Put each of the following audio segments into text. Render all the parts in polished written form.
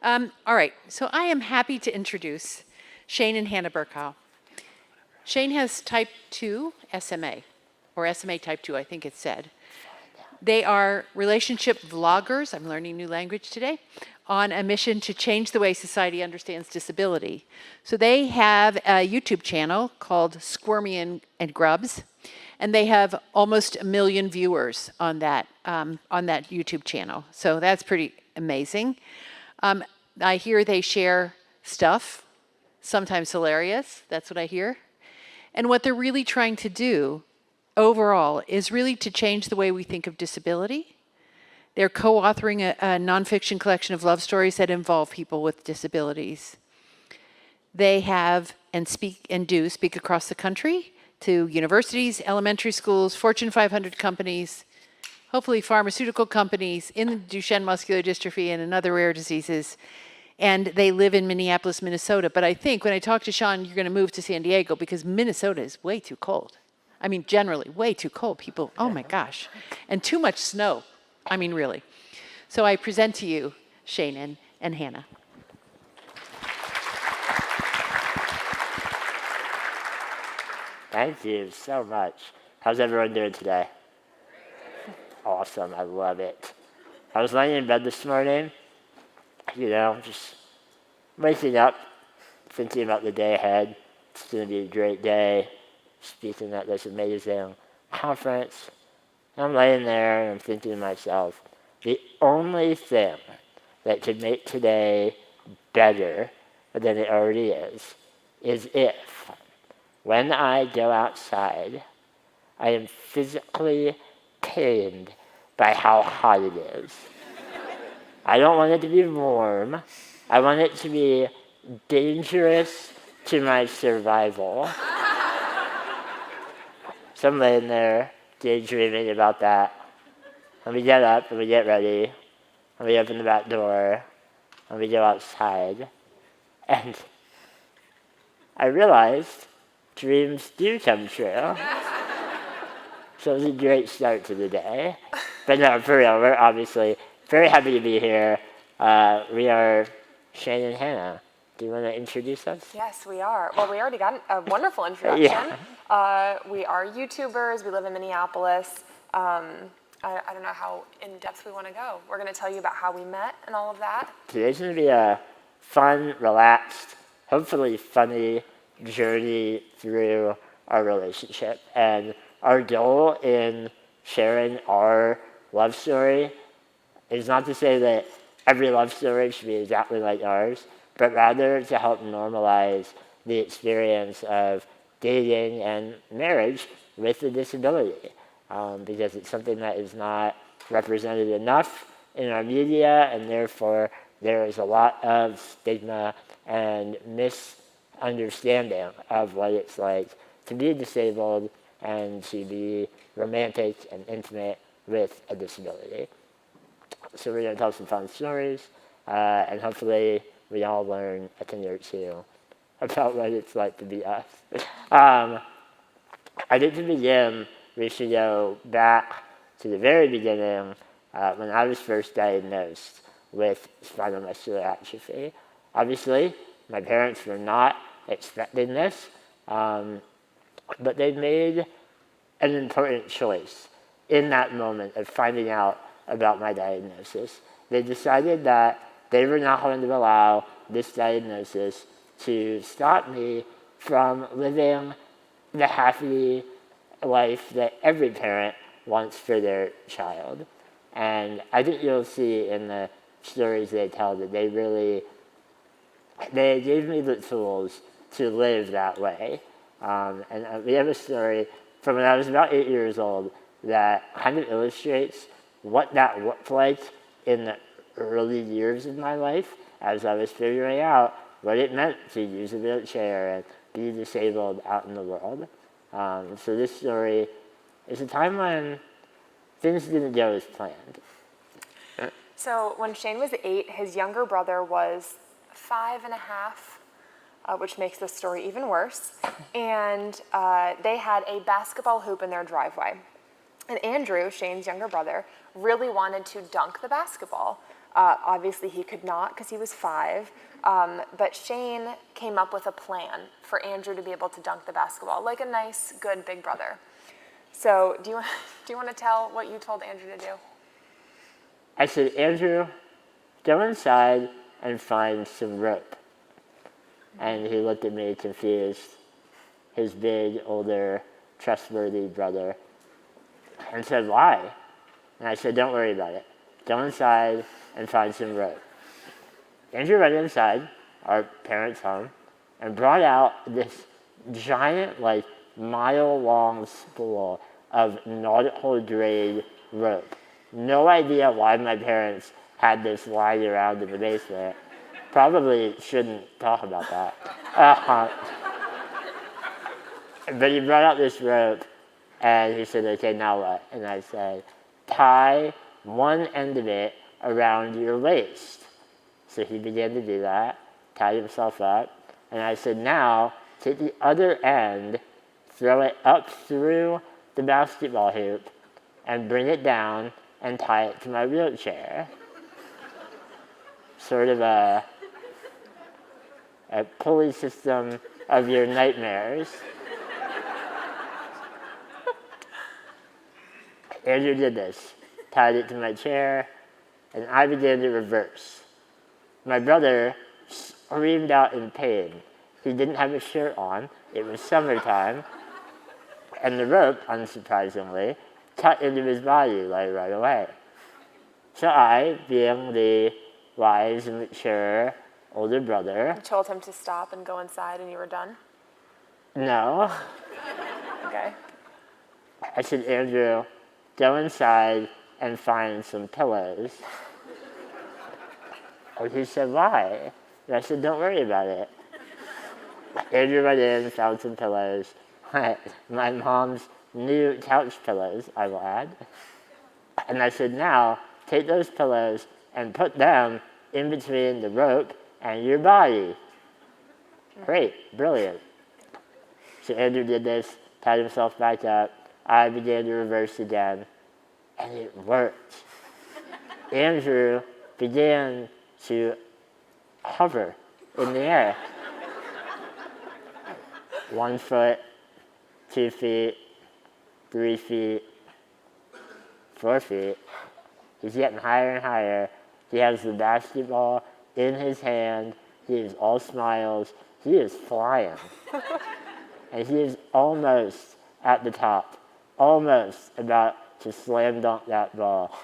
All right, so I am happy to introduce Shane and Hannah Burcaw. Shane has type 2 SMA, or SMA type 2, I think it said. They are relationship vloggers, I'm learning new language today, on a mission to change the way society understands disability. So they have a YouTube channel called Squirmy and Grubs, and they have almost 1 million viewers on that YouTube channel. So that's pretty amazing. I hear they share stuff, sometimes hilarious, that's what I hear. And what they're really trying to do overall is really to change the way we think of disability. They're co-authoring a nonfiction collection of love stories that involve people with disabilities. They have and do speak across the country to universities, elementary schools, Fortune 500 companies, hopefully pharmaceutical companies in Duchenne muscular dystrophy and in other rare diseases. And they live in Minneapolis, Minnesota. But I think when I talk to Sean, you're going to move to San Diego because Minnesota is way too cold. I mean, generally, way too cold. People, oh my gosh. And too much snow. I mean, really. So I present to you Shane and Hannah. Thank you so much. How's everyone doing today? Awesome, I love it. I was laying in bed this morning, just waking up, thinking about the day ahead. It's going to be a great day, speaking at this amazing conference. I'm laying there and I'm thinking to myself, the only thing that could make today better than it already is if, when I go outside, I am physically pained by how hot it is. I don't want it to be warm. I want it to be dangerous to my survival. So I'm laying there, daydreaming about that. And we get up and we get ready. And we open the back door. And we go outside. And I realized dreams do come true. So it was a great start to the day. But no, for real, we're obviously very happy to be here. We are Shane and Hannah. Do you want to introduce us? Yes, we are. Well, we already got a wonderful introduction. Yeah. We are YouTubers. We live in Minneapolis. I don't know how in-depth we want to go. We're going to tell you about how we met and all of that. Today's going to be a fun, relaxed, hopefully funny journey through our relationship. And our goal in sharing our love story is not to say that every love story should be exactly like ours, but rather to help normalize the experience of dating and marriage with a disability, because it's something that is not represented enough in our media, and therefore there is a lot of stigma and misunderstanding of what it's like to be disabled and to be romantic and intimate with a disability. So we're going to tell some fun stories, and hopefully we all learn a thing or two about what it's like to be us. I think to begin, we should go back to the very beginning when I was first diagnosed with spinal muscular atrophy. Obviously, my parents were not expecting this, but they made an important choice in that moment of finding out about my diagnosis. They decided that they were not going to allow this diagnosis to stop me from living the happy life that every parent wants for their child. And I think you'll see in the stories they tell that they gave me the tools to live that way. And we have a story from when I was about 8 years old that kind of illustrates what that looked like in the early years of my life as I was figuring out what it meant to use a wheelchair and be disabled out in the world. So this story is a time when things didn't go as planned. So when Shane was 8, his younger brother was 5.5, which makes this story even worse. And they had a basketball hoop in their driveway. And Andrew, Shane's younger brother, really wanted to dunk the basketball. Obviously, he could not because he was 5. But Shane came up with a plan for Andrew to be able to dunk the basketball, like a nice, good big brother. So do you want to tell what you told Andrew to do? I said, Andrew, go inside and find some rope. And he looked at me confused, his big, older, trustworthy brother, and said, why? And I said, don't worry about it. Go inside and find some rope. Andrew went inside our parents' home and brought out this giant, like, mile-long spool of nautical grade rope. No idea why my parents had this lying around in the basement. Probably shouldn't talk about that. But he brought out this rope and he said, okay, now what? And I said, tie one end of it around your waist. So he began to do that, tied himself up. And I said, now take the other end, throw it up through the basketball hoop, and bring it down and tie it to my wheelchair. Sort of a pulley system of your nightmares. Andrew did this, tied it to my chair, and I began to reverse. My brother screamed out in pain. He didn't have a shirt on. It was summertime. And the rope, unsurprisingly, cut into his body like right away. So I, being the wise and mature older brother... You told him to stop and go inside and you were done? No. Okay. I said, Andrew, go inside and find some pillows. And he said, why? And I said, don't worry about it. Andrew went in, found some pillows. My mom's new couch pillows, I will add. And I said, now, take those pillows and put them in between the rope and your body. Great, brilliant. So Andrew did this, tied himself back up. I began to reverse again, and it worked. Andrew began to hover in the air. 1 foot, 2 feet, 3 feet, 4 feet. He's getting higher and higher. He has the basketball in his hand. He is all smiles. He is flying. And he is almost at the top, almost about to slam dunk that ball.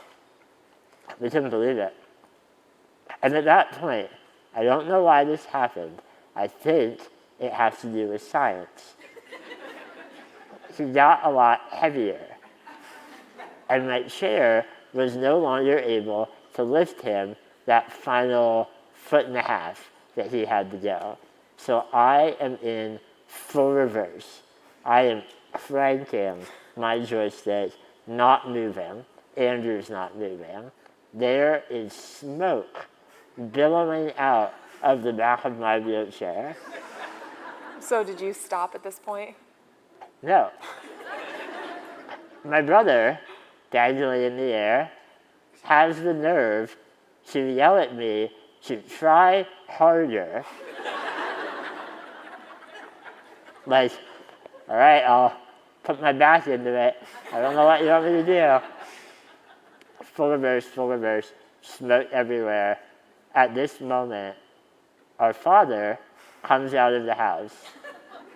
We couldn't believe it. And at that point, I don't know why this happened. I think it has to do with science. He got a lot heavier. And my chair was no longer able to lift him that final 1.5 feet that he had to go. So I am in full reverse. I am cranking my joystick, not moving. Andrew's not moving. There is smoke billowing out of the back of my wheelchair. So did you stop at this point? No. My brother, dangling in the air, has the nerve to yell at me to try harder. Like, all right, I'll put my back into it. I don't know what you want me to do. Full reverse, smoke everywhere. At this moment, our father comes out of the house,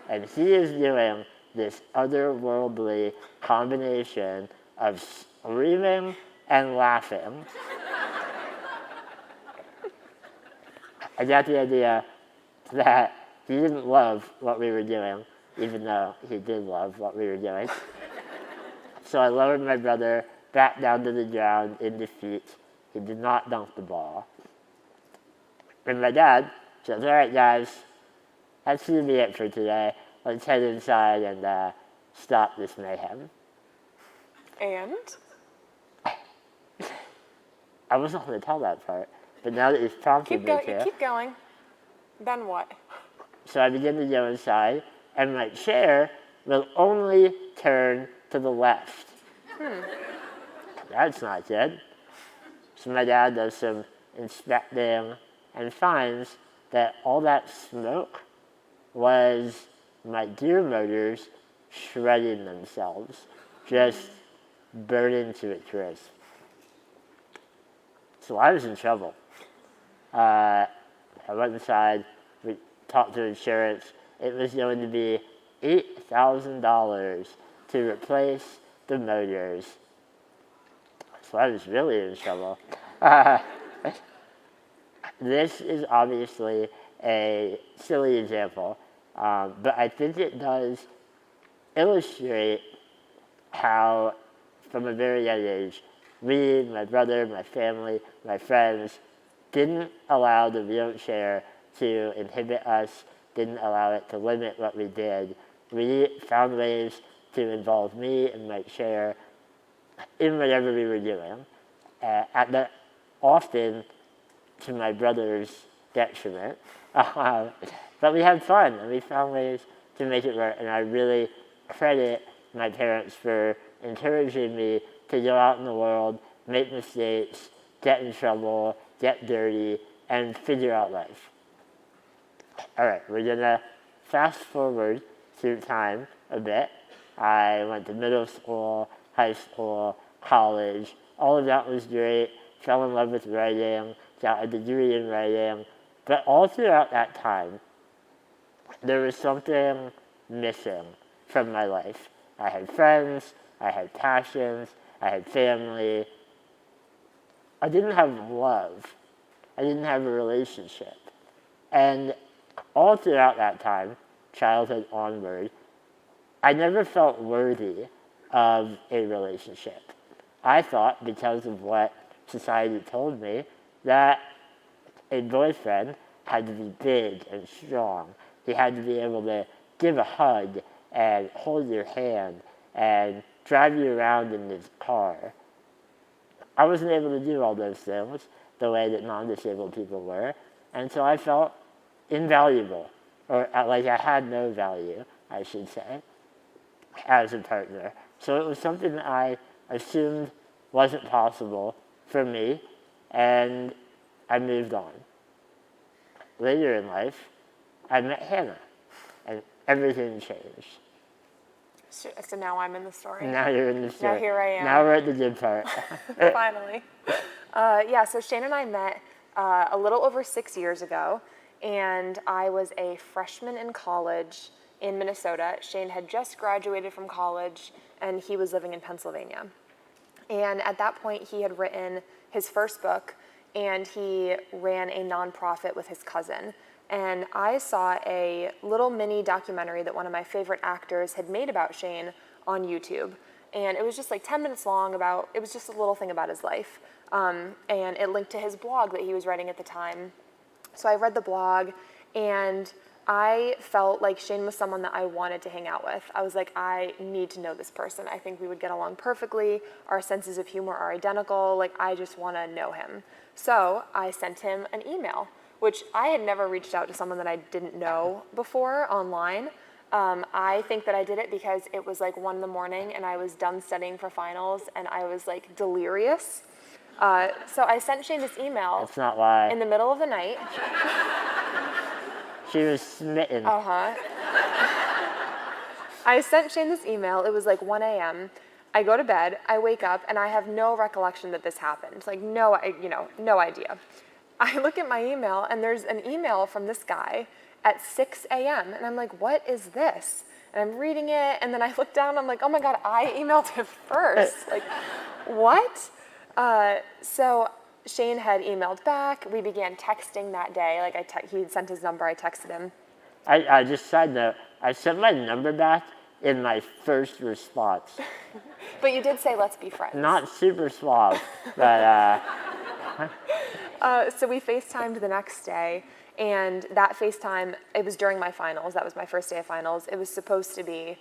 and he is doing this otherworldly combination of screaming and laughing. I got the idea that he didn't love what we were doing, even though he did love what we were doing. So I lowered my brother back down to the ground in defeat. He did not dunk the ball. And my dad says, all right, guys, that's going to be it for today. Let's head inside and stop this mayhem. And? I wasn't going to tell that part, but now that you've prompted me to. Keep going. Then what? So I began to go inside, and my chair will only turn to the left. That's not good. So my dad does some inspecting, and finds that all that smoke was my gear motors shredding themselves, just burning to a crisp. So I was in trouble. I went inside, we talked to insurance. It was going to be $8,000 to replace the motors. So I was really in trouble. This is obviously a silly example, but I think it does illustrate how, from a very young age, me, my brother, my family, my friends, didn't allow the wheelchair to inhibit us, didn't allow it to limit what we did. We found ways to involve me and my chair in whatever we were doing, often to my brother's detriment. But we had fun, and we found ways to make it work, and I really credit my parents for encouraging me to go out in the world, make mistakes, get in trouble, get dirty, and figure out life. All right, we're gonna fast forward through time a bit. I went to middle school, high school, college. All of that was great. Fell in love with writing, got a degree in writing. But all throughout that time, there was something missing from my life. I had friends, I had passions, I had family. I didn't have love. I didn't have a relationship. And all throughout that time, childhood onward, I never felt worthy of a relationship. I thought, because of what society told me, that a boyfriend had to be big and strong. He had to be able to give a hug and hold your hand and drive you around in his car. I wasn't able to do all those things the way that non-disabled people were, and so I felt invaluable, or like I had no value, I should say, as a partner. So it was something that I assumed wasn't possible for me, and I moved on. Later in life, I met Hannah, and everything changed. So now I'm in the story. Now you're in the story. Now here I am. Now we're at the good part. Finally. So Shane and I met a little over 6 years ago, and I was a freshman in college in Minnesota. Shane had just graduated from college, and he was living in Pennsylvania. And at that point, he had written his first book, and he ran a nonprofit with his cousin. And I saw a little mini documentary that one of my favorite actors had made about Shane on YouTube. And it was just like 10 minutes long it was just a little thing about his life. And it linked to his blog that he was writing at the time. So I read the blog, and I felt like Shane was someone that I wanted to hang out with. I was like, I need to know this person. I think we would get along perfectly. Our senses of humor are identical. Like, I just want to know him. So I sent him an email, which I had never reached out to someone that I didn't know before online. I think that I did it because it was like 1 a.m. and I was done studying for finals, and I was like delirious. So I sent Shane this email. That's not why. In the middle of the night. She was smitten. I sent Shane this email. It was like 1 a.m. I go to bed, I wake up, and I have no recollection that this happened. Like no idea. I look at my email, and there's an email from this guy at 6 a.m. And I'm like, what is this? And I'm reading it, and then I look down, I'm like, oh my God, I emailed him first. Like, what? So Shane had emailed back. We began texting that day. Like he had sent his number, I texted him. I just side note, I sent my number back in my first response. But you did say, let's be friends. Not super suave, but so we FaceTimed the next day, and that FaceTime, it was during my finals. That was my first day of finals. It was supposed to be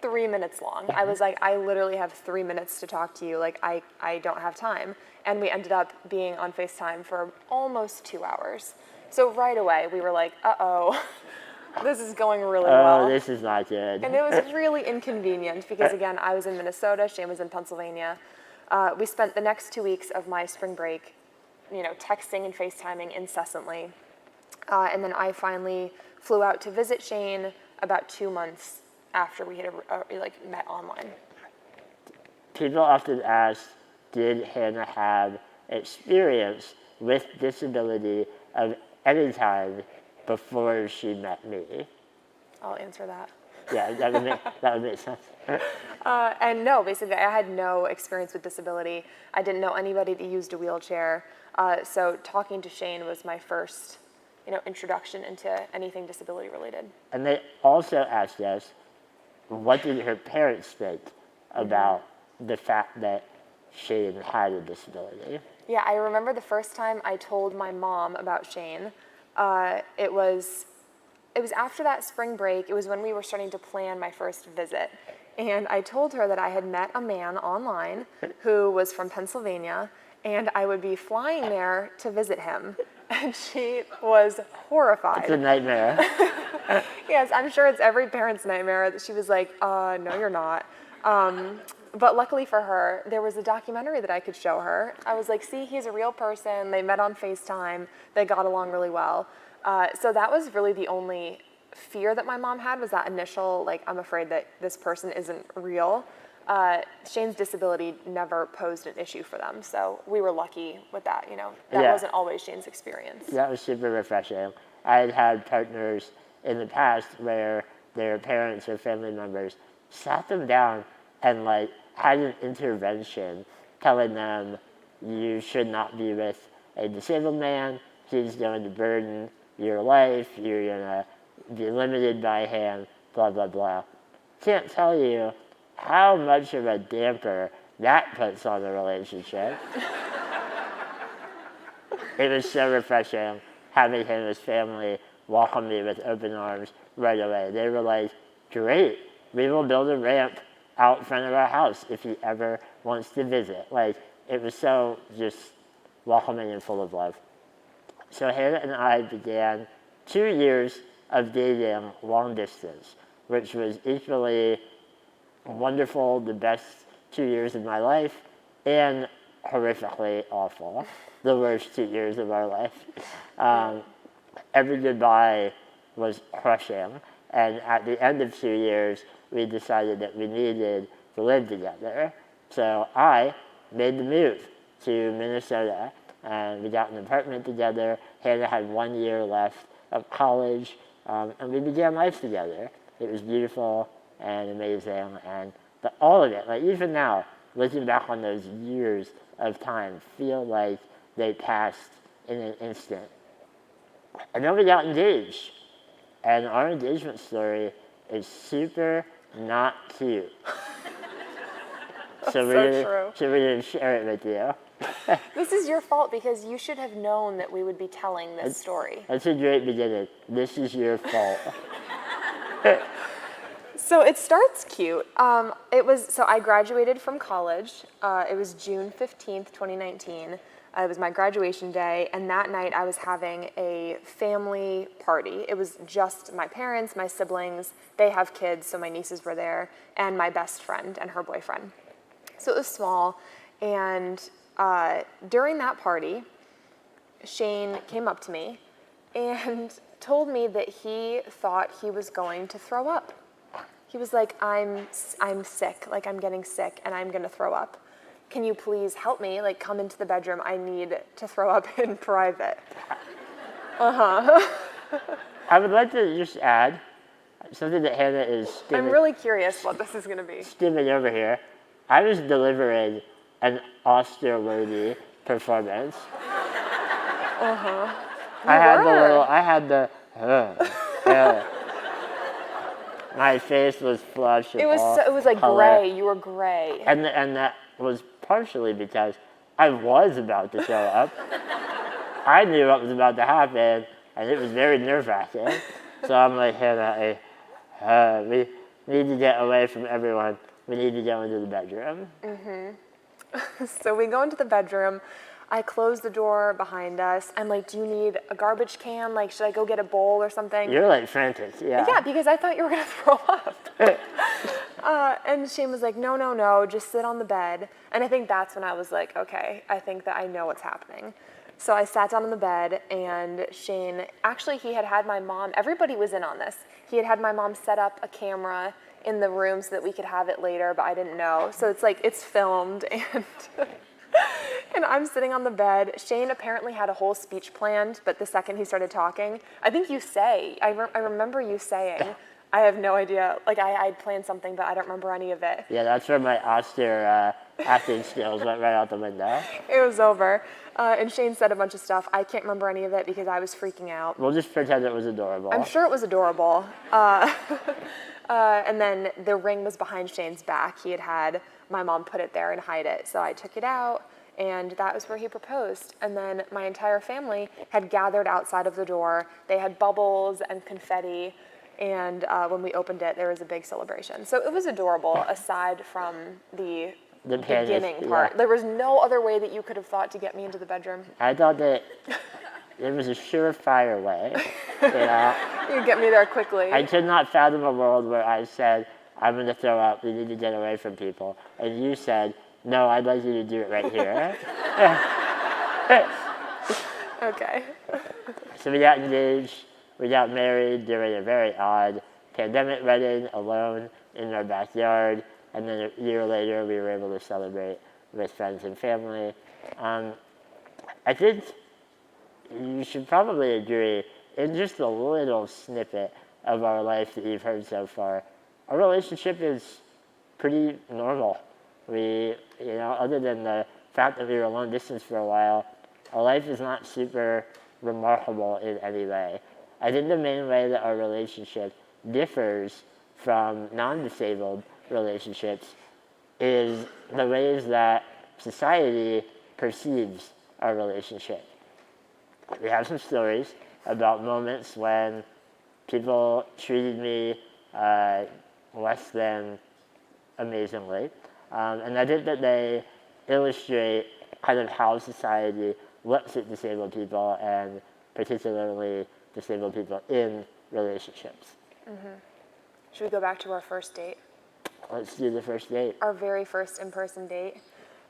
3 minutes long. I was like, I literally have 3 minutes to talk to you. Like, I don't have time. And we ended up being on FaceTime for almost 2 hours. So right away, we were like, uh-oh, this is going really well. Oh, this is not good. And it was really inconvenient because, again, I was in Minnesota, Shane was in Pennsylvania. We spent the next 2 weeks of my spring break texting and FaceTiming incessantly. And then I finally flew out to visit Shane about 2 months after we had met online. People often ask, did Hannah have experience with disability of any kind before she met me? I'll answer that. Yeah, that would make sense. And no, basically, I had no experience with disability. I didn't know anybody that used a wheelchair. So talking to Shane was my first, introduction into anything disability related. And they also asked us, what did her parents think about the fact that Shane had a disability? Yeah, I remember the first time I told my mom about Shane. It was after that spring break. It was when we were starting to plan my first visit. And I told her that I had met a man online who was from Pennsylvania, and I would be flying there to visit him. And she was horrified. It's a nightmare. Yes, I'm sure it's every parent's nightmare. She was like, no, you're not. But luckily for her, there was a documentary that I could show her. I was like, see, he's a real person. They met on FaceTime. They got along really well. So that was really the only fear that my mom had, was that initial, I'm afraid that this person isn't real. Shane's disability never posed an issue for them. So we were lucky with that, That Yeah. wasn't always Shane's experience. That was super refreshing. I had had partners in the past where their parents or family members sat them down and had an intervention telling them, you should not be with a disabled man, he's going to burden your life, you're going to be limited by him, blah, blah, blah. Can't tell you how much of a damper that puts on the relationship. It was so refreshing having him and his family welcome me with open arms right away. They were like, great, we will build a ramp out front of our house if he ever wants to visit. It was so just welcoming and full of love. So Hannah and I began 2 years of dating long distance, which was equally wonderful, the best 2 years of my life, and horrifically awful, the worst 2 years of our life. Every goodbye was crushing, and at the end of 2 years, we decided that we needed to live together. So I made the move to Minnesota, and we got an apartment together. Hannah had 1 year left of college, and we began life together. It was beautiful and amazing, but all of it, even now, looking back on those years of time, feel like they passed in an instant. And then we got engaged, and our engagement story is super not cute. So we're going to share it with you. This is your fault, because you should have known that we would be telling this story. That's a great beginning. This is your fault. So it starts cute. So I graduated from college. It was June 15th, 2019. It was my graduation day, and that night I was having a family party. It was just my parents, my siblings, they have kids, so my nieces were there, and my best friend and her boyfriend. So it was small, and during that party, Shane came up to me and told me that he thought he was going to throw up. He was like, I'm sick, I'm getting sick, and I'm gonna throw up. Can you please help me? Come into the bedroom. I need to throw up in private. I would like to just add something that Hannah is I'm really curious what this is gonna be. skimming over here. I was delivering an Oscar-worthy performance. I had the my face was flushed. It was like color. gray. You were gray. And that was partially because I was about to throw up. I knew what was about to happen, and it was very nerve-wracking. So I'm like, Hannah, we need to get away from everyone. We need to go into the bedroom. So we go into the bedroom. I close the door behind us. I'm like, do you need a garbage can? Should I go get a bowl or something? You're frantic, yeah. Yeah, because I thought you were gonna throw up. And Shane was like, no, just sit on the bed. And I think that's when I was like, okay, I think that I know what's happening. So I sat down on the bed, and Shane, actually he had my mom, everybody was in on this. He had my mom set up a camera in the room so that we could have it later, but I didn't know. So it's like, it's filmed, and and I'm sitting on the bed. Shane apparently had a whole speech planned, but the second he started talking, I think you say, I remember you saying, I have no idea, like I'd planned something, but I don't remember any of it. Yeah, that's where my austere acting skills went right out the window. It was over. And Shane said a bunch of stuff. I can't remember any of it because I was freaking out. We'll just pretend it was adorable. I'm sure it was adorable. And then the ring was behind Shane's back. He had my mom put it there and hide it. So I took it out, and that was where he proposed. And then my entire family had gathered outside of the door. They had bubbles and confetti. And when we opened it, there was a big celebration. So it was adorable, aside from the beginning part. Yeah. There was no other way that you could have thought to get me into the bedroom. I thought that there was a surefire way. You know? You get me there quickly. I could not fathom a world where I said, I'm going to throw up, we need to get away from people. And you said, no, I'd like you to do it right here. Okay. So we got engaged, we got married during a very odd pandemic wedding alone in our backyard. And then a year later, we were able to celebrate with friends and family. I think you should probably agree, in just a little snippet of our life that you've heard so far, our relationship is pretty normal. We, other than the fact that we were long distance for a while, our life is not super remarkable in any way. I think the main way that our relationship differs from non-disabled relationships is the ways that society perceives our relationship. We have some stories about moments when people treated me less than amazingly, and I think that they illustrate kind of how society looks at disabled people, and particularly disabled people in relationships. Mm-hmm. Should we go back to our first date? Let's do the first date. Our very first in-person date.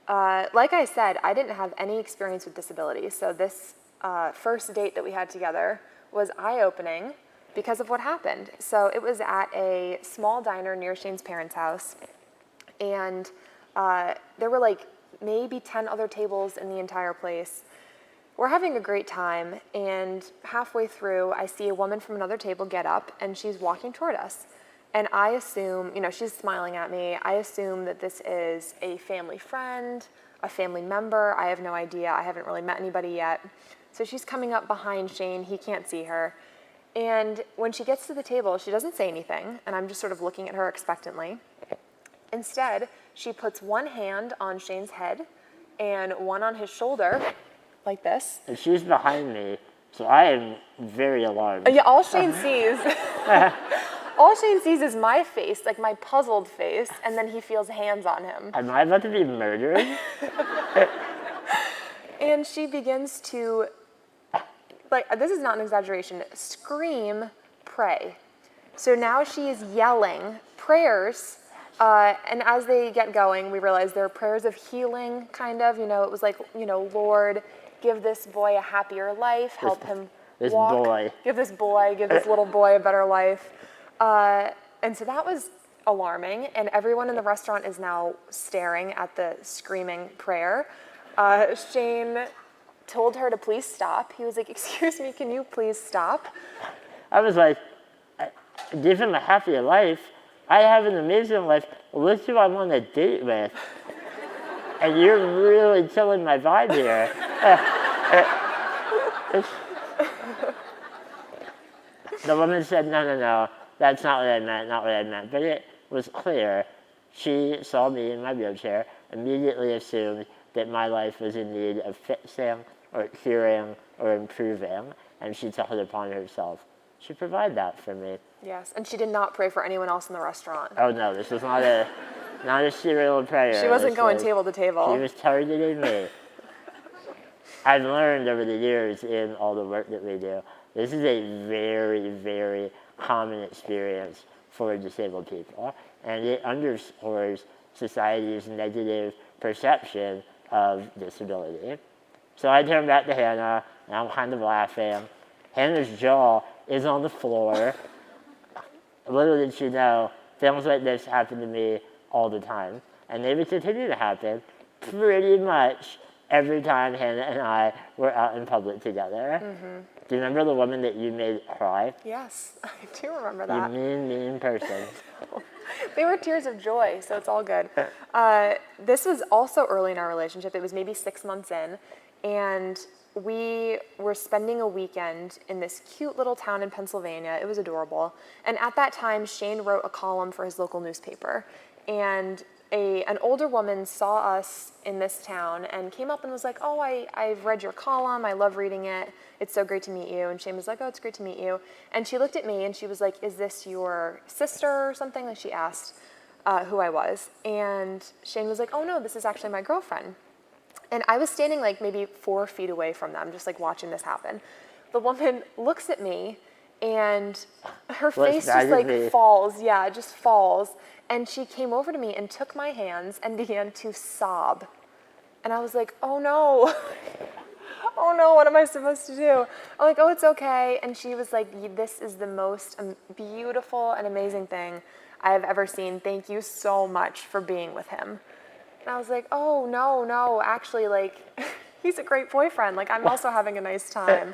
Like I said, I didn't have any experience with disability, so this first date that we had together was eye-opening because of what happened. So it was at a small diner near Shane's parents' house, and there were like maybe 10 other tables in the entire place. We're having a great time, and halfway through, I see a woman from another table get up, and she's walking toward us. And I assume, she's smiling at me. I assume that this is a family friend, a family member. I have no idea. I haven't really met anybody yet. So she's coming up behind Shane. He can't see her. And when she gets to the table, she doesn't say anything, and I'm just sort of looking at her expectantly. Instead, she puts one hand on Shane's head and one on his shoulder, like this. And she's behind me, so I am very alarmed. Yeah, all Shane sees... All Shane sees is my face, like my puzzled face, and then he feels hands on him. Am I about to be murdered? And she begins to, like, this is not an exaggeration, scream, pray. So now she is yelling prayers, and as they get going, we realize they're prayers of healing, kind of. It was like, Lord, give this boy a happier life, help him walk. Give this little boy a better life. And so that was alarming, and everyone in the restaurant is now staring at the screaming prayer. Shane told her to please stop. He was like, "Excuse me, can you please stop?" I was like, give him a happier life. I have an amazing life. Look who I'm on a date with. And you're really killing my vibe here. The woman said, no. That's not what I meant, But it was clear. She saw me in my wheelchair, immediately assumed that my life was in need of fixing or curing or improving, and she took it upon herself to provide that for me. Yes, and she did not pray for anyone else in the restaurant. Oh no, this was not a serial prayer. She wasn't going table to table. She was targeting me. I've learned over the years in all the work that we do, this is a very, very common experience for disabled people, and it underscores society's negative perception of disability. So I turn back to Hannah, and I'm kind of laughing. Hannah's jaw is on the floor. Little did she know, things like this happen to me all the time. And they would continue to happen pretty much every time Hannah and I were out in public together. Do you remember the woman that you made cry? Yes, I do remember You that. mean person. They were tears of joy, so it's all good. This was also early in our relationship. It was maybe 6 months in, and we were spending a weekend in this cute little town in Pennsylvania. It was adorable. And at that time, Shane wrote a column for his local newspaper. And an older woman saw us in this town and came up and was like, oh, I've read your column. I love reading it. It's so great to meet you. And Shane was like, oh, it's great to meet you. And she looked at me and she was like, is this your sister or something? Like she asked who I was. And Shane was like, oh, no, this is actually my girlfriend. And I was standing like maybe 4 feet away from them, just like watching this happen. The woman looks at me and her face just like falls. Yeah, it just falls. And she came over to me and took my hands and began to sob. And I was like, oh no. Oh no, what am I supposed to do? I'm like, oh, it's okay. And she was like, this is the most beautiful and amazing thing I have ever seen. Thank you so much for being with him. And I was like, oh, no, actually, like, he's a great boyfriend. Like, I'm also having a nice time.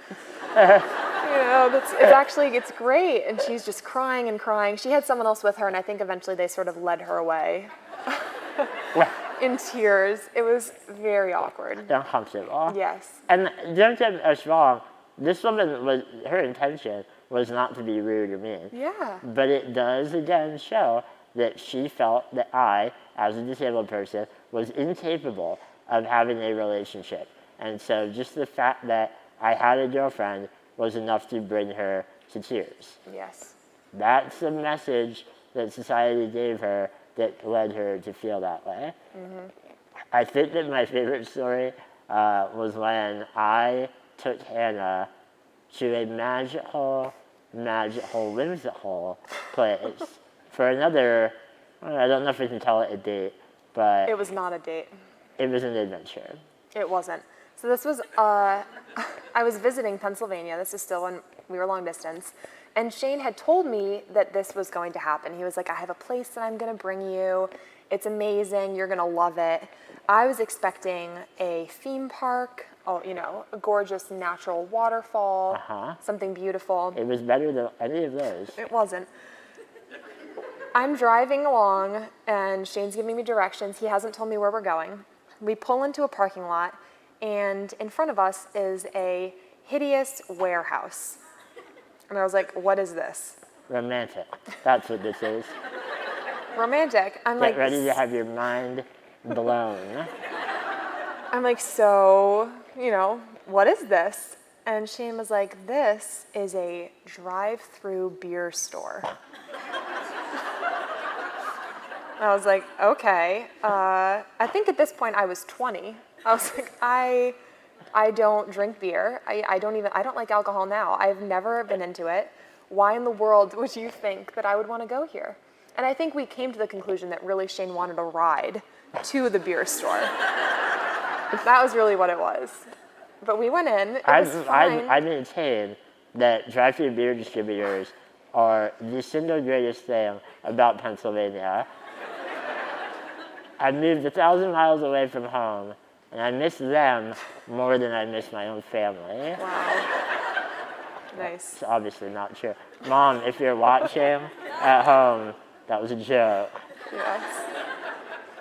It's great. And she's just crying and crying. She had someone else with her, and I think eventually they sort of led her away in tears. It was very awkward. Uncomfortable. Yes. And don't get us wrong, this woman, her intention was not to be rude or mean. Yeah. But it does, again, show that she felt that I, as a disabled person, was incapable of having a relationship. And so just the fact that I had a girlfriend was enough to bring her to tears. Yes. That's the message that society gave her that led her to feel that way. I think that my favorite story was when I took Hannah to a magical, whimsical place for another, I don't know if we can call it a date, but It was not a date. it was an adventure. It wasn't. So this was, I was visiting Pennsylvania. This is still when we were long distance. And Shane had told me that this was going to happen. He was like, I have a place that I'm going to bring you. It's amazing. You're going to love it. I was expecting a theme park, a gorgeous natural waterfall, something beautiful. It was better than any of those. It wasn't. I'm driving along, and Shane's giving me directions. He hasn't told me where we're going. We pull into a parking lot, and in front of us is a hideous warehouse. And I was like, what is this? Romantic. That's what this is. Romantic. I'm Get like, ready to have your mind blown. I'm like, so, what is this? And Shane was like, this is a drive-through beer store. I was like, okay. I think at this point I was 20. I was like, I don't drink beer. I don't like alcohol now. I've never been into it. Why in the world would you think that I would want to go here? And I think we came to the conclusion that really Shane wanted a ride to the beer store. That was really what it was. But we went in. It was fine. I maintain that drive-through beer distributors are the single greatest thing about Pennsylvania. I moved 1,000 miles away from home, and I miss them more than I miss my own family. Wow. Nice. It's obviously not true. Mom, if you're watching at home, that was a joke. Yes.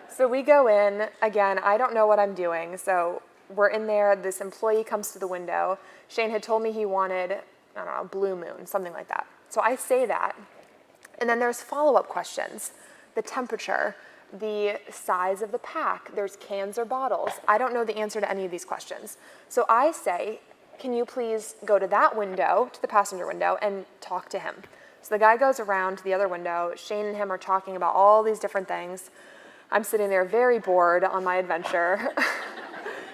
So we go in. Again, I don't know what I'm doing. So we're in there. This employee comes to the window. Shane had told me he wanted, I don't know, Blue Moon, something like that. So I say that. And then there's follow-up questions. The temperature, the size of the pack, there's cans or bottles. I don't know the answer to any of these questions. So I say, can you please go to that window, to the passenger window, and talk to him? So the guy goes around to the other window. Shane and him are talking about all these different things. I'm sitting there very bored on my adventure.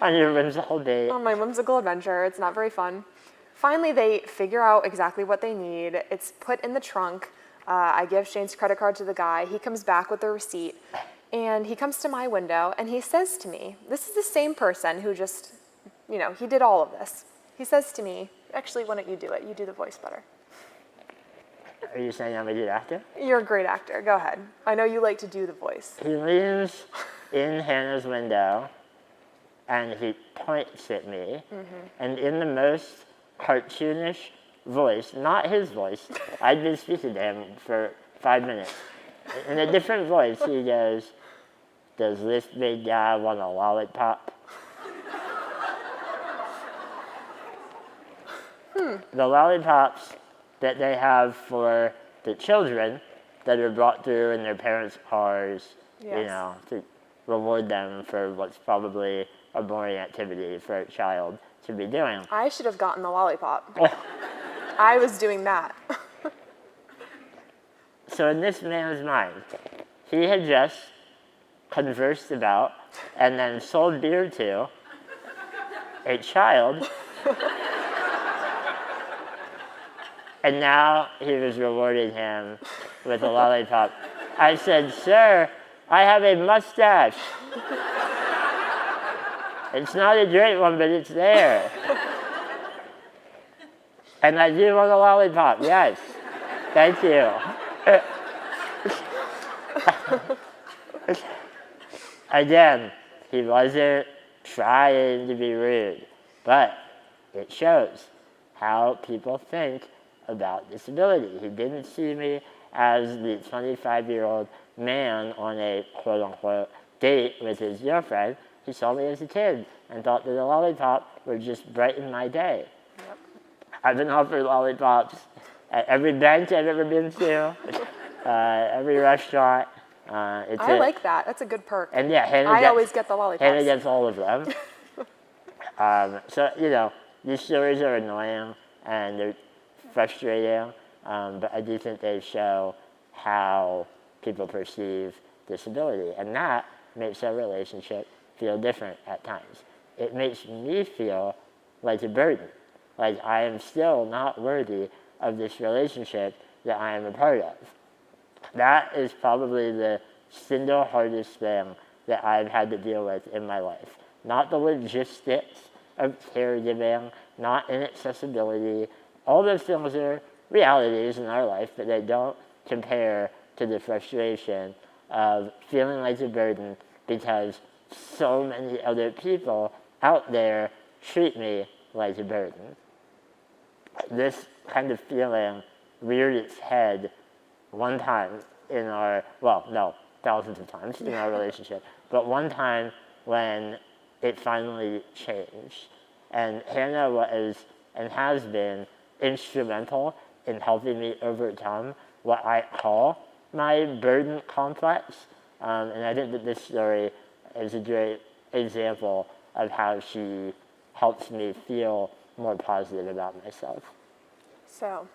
On your whimsical date. On my whimsical adventure. It's not very fun. Finally, they figure out exactly what they need. It's put in the trunk. I give Shane's credit card to the guy. He comes back with the receipt. And he comes to my window and he says to me, this is the same person who just, he did all of this. He says to me, actually, why don't you do it? You do the voice better. Are you saying I'm a good actor? You're a great actor. Go ahead. I know you like to do the voice. He leans in Hannah's window and he points at me, and in the most cartoonish voice, not his voice, I'd been speaking to him for 5 minutes. In a different voice, he goes, "Does this big guy want a lollipop?" The lollipops that they have for the children that are brought through in their parents' cars, Yes. to reward them for what's probably a boring activity for a child to be doing. I should have gotten the lollipop. I was doing that. So in this man's mind, he had just conversed about and then sold beer to a child, and now he was rewarding him with a lollipop. I said, "Sir, I have a mustache. It's not a great one, but it's there. And I do want a lollipop, yes. Thank you." Again, he wasn't trying to be rude, but it shows how people think about disability. He didn't see me as the 25-year-old man on a quote-unquote date with his girlfriend. He saw me as a kid and thought that a lollipop would just brighten my day. Yep. I've been offered lollipops at every bench I've ever been to, every restaurant. I like that. That's a good perk. And yeah, I always get the lollipops. Hannah gets all of them. So, these stories are annoying and they're frustrating, but I do think they show how people perceive disability. And that makes our relationship feel different at times. It makes me feel like a burden, like I am still not worthy of this relationship that I am a part of. That is probably the single hardest thing that I've had to deal with in my life. Not the logistics of caregiving, not inaccessibility. All those things are realities in our life, but they don't compare to the frustration of feeling like a burden because so many other people out there treat me like a burden. This kind of feeling reared its head one time in our, thousands of times in our relationship, but one time when it finally changed. And Hannah was and has been instrumental in helping me overcome what I call my burden complex. And I think that this story is a great example of how she helps me feel more positive about myself. So,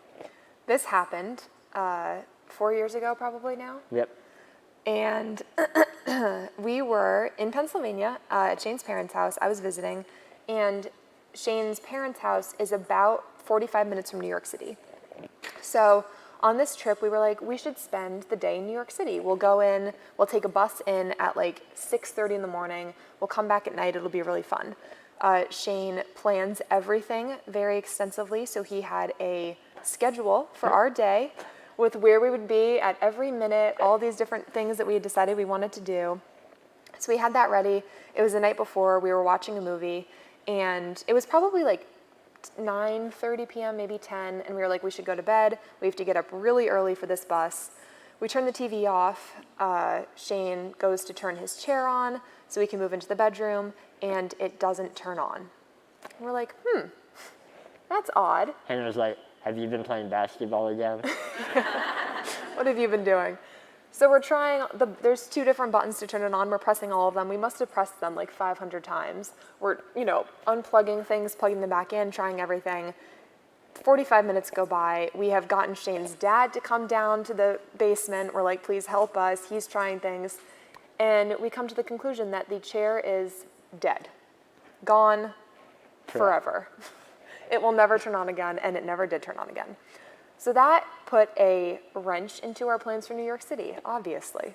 this happened 4 years ago probably now. Yep. And we were in Pennsylvania at Shane's parents' house. I was visiting, and Shane's parents' house is about 45 minutes from New York City. So on this trip, we were like, we should spend the day in New York City. We'll go in, we'll take a bus in at like 6:30 in the morning. We'll come back at night. It'll be really fun. Shane plans everything very extensively, so he had a schedule for our day with where we would be at every minute, all these different things that we had decided we wanted to do. So we had that ready. It was the night before. We were watching a movie, and it was probably like 9:30 p.m., maybe 10, and we were like, we should go to bed. We have to get up really early for this bus. We turn the TV off. Shane goes to turn his chair on so we can move into the bedroom, and it doesn't turn on. And we're like, that's odd. Hannah was like, "Have you been playing basketball again?" What have you been doing? So we're trying, there's 2 different buttons to turn it on. We're pressing all of them. We must have pressed them like 500 times. We're, unplugging things, plugging them back in, trying everything. 45 minutes go by. We have gotten Shane's dad to come down to the basement. We're like, please help us. He's trying things. And we come to the conclusion that the chair is dead, gone forever. It will never turn on again, and it never did turn on again. So that put a wrench into our plans for New York City, obviously.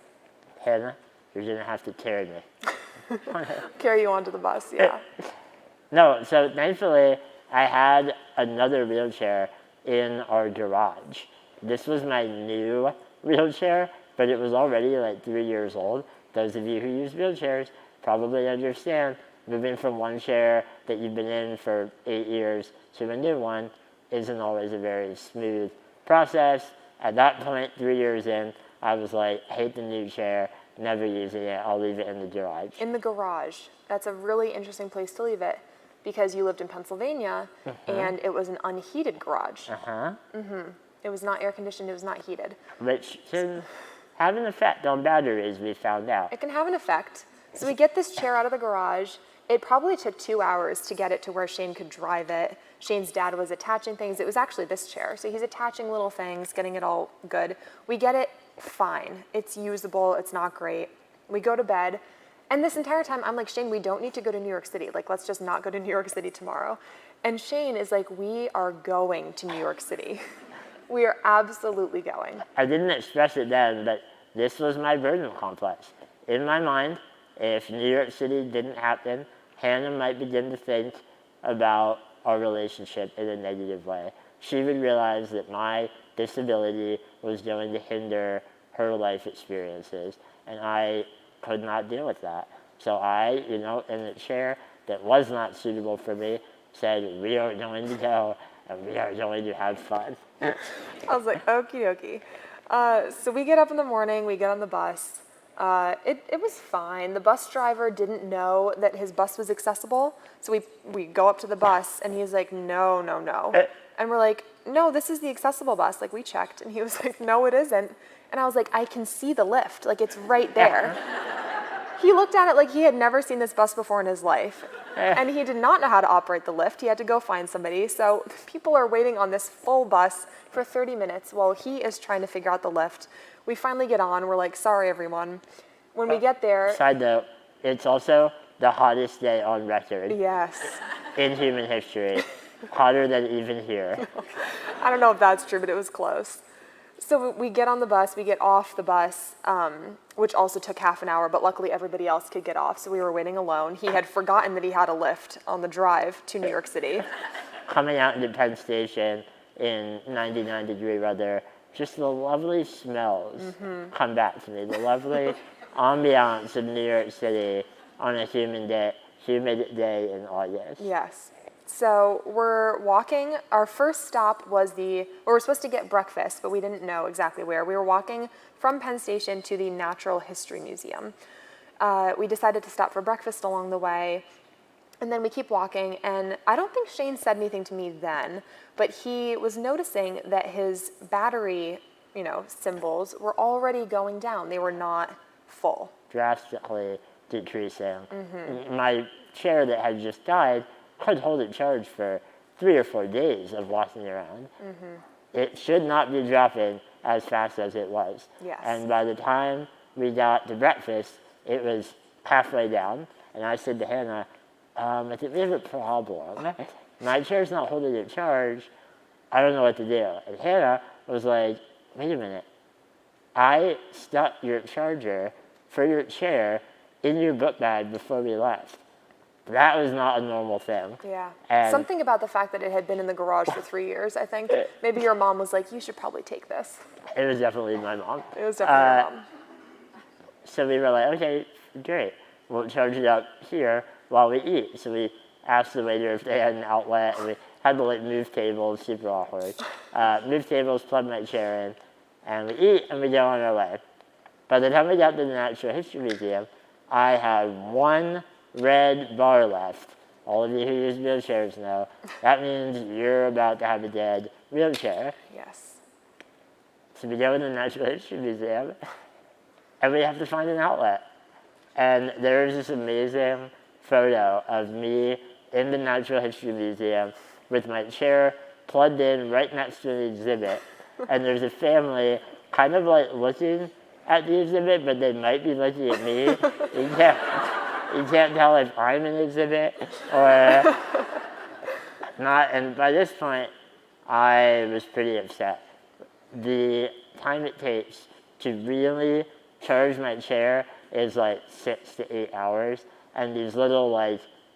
Hannah, you're gonna have to carry me. Carry you onto the bus, yeah. No, so thankfully I had another wheelchair in our garage. This was my new wheelchair, but it was already like 3 years old. Those of you who use wheelchairs probably understand moving from one chair that you've been in for 8 years to a new one isn't always a very smooth process. At that point, 3 years in, I was like, hate the new chair, never using it, I'll leave it in the garage. In the garage. That's a really interesting place to leave it because you lived in Pennsylvania and it was an unheated garage. It was not air conditioned, it was not heated. Which can have an effect on batteries, we found out. It can have an effect. So we get this chair out of the garage. It probably took 2 hours to get it to where Shane could drive it. Shane's dad was attaching things. It was actually this chair. So he's attaching little things, getting it all good. We get it fine. It's usable, it's not great. We go to bed. And this entire time, I'm like, Shane, we don't need to go to New York City. Like, let's just not go to New York City tomorrow. And Shane is like, we are going to New York City. We are absolutely going. I didn't express it then, but this was my burden complex. In my mind, if New York City didn't happen, Hannah might begin to think about our relationship in a negative way. She would realize that my disability was going to hinder her life experiences, and I could not deal with that. So I, in a chair that was not suitable for me, said, we are going to go, and we are going to have fun. I was like, okie dokie. So we get up in the morning, we get on the bus. It was fine. The bus driver didn't know that his bus was accessible. So we go up to the bus and he's like, no. And we're like, no, this is the accessible bus. Like, we checked. And he was like, no, it isn't. And I was like, I can see the lift. Like, it's right there. He looked at it like he had never seen this bus before in his life. And he did not know how to operate the lift. He had to go find somebody. So people are waiting on this full bus for 30 minutes while he is trying to figure out the lift. We finally get on. We're like, sorry, everyone. When we get there... Side note, it's also the hottest day on record. Yes. In human history. Hotter than even here. I don't know if that's true, but it was close. So we get on the bus, we get off the bus, which also took half an hour, but luckily everybody else could get off, so we were waiting alone. He had forgotten that he had a lift on the drive to New York City. Coming out into Penn Station in 99-degree weather, just the lovely smells come back to me. The lovely ambiance of New York City on a humid day in August. Yes. So we're walking. Our first stop was we were supposed to get breakfast, but we didn't know exactly where. We were walking from Penn Station to the Natural History Museum. We decided to stop for breakfast along the way, and then we keep walking, and I don't think Shane said anything to me then, but he was noticing that his battery, symbols were already going down. They were not full. Drastically decreasing. My chair that had just died could hold it charged for 3 or 4 days of walking around. It should not be dropping as fast as it was. Yes. And by the time we got to breakfast, it was halfway down. And I said to Hannah, I think we have a problem. My chair's not holding it charged. I don't know what to do. And Hannah was like, wait a minute. I stuck your charger for your chair in your book bag before we left. That was not a normal thing. Yeah. And something about the fact that it had been in the garage for 3 years, I think. Maybe your mom was like, you should probably take this. It was definitely my mom. It was definitely your mom. So we were like, okay, great. We'll charge it up here while we eat. So we asked the waiter if they had an outlet, and we had to move tables, super awkward. Move tables, plug my chair in, and we eat and we go on our way. By the time we got to the Natural History Museum, I had 1 red bar left. All of you who use wheelchairs know that means you're about to have a dead wheelchair. Yes. So we go to the Natural History Museum and we have to find an outlet. And there's this amazing photo of me in the Natural History Museum with my chair plugged in right next to the exhibit. And there's a family kind of looking at the exhibit, but they might be looking at me. You can't tell if I'm an exhibit or not. And by this point, I was pretty upset. The time it takes to really charge my chair is 6 to 8 hours. And these little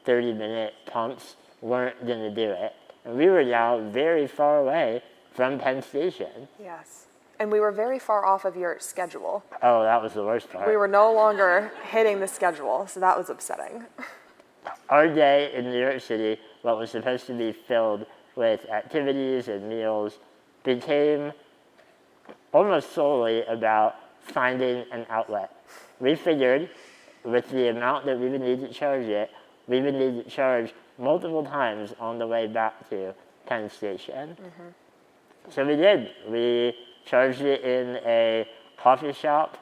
30-minute pumps weren't going to do it. And we were now very far away from Penn Station. Yes. And we were very far off of your schedule. Oh, that was the worst part. We were no longer hitting the schedule, so that was upsetting. Our day in New York City, what was supposed to be filled with activities and meals, became almost solely about finding an outlet. We figured with the amount that we would need to charge it, we would need to charge multiple times on the way back to Penn Station. So we did. We charged it in a coffee shop,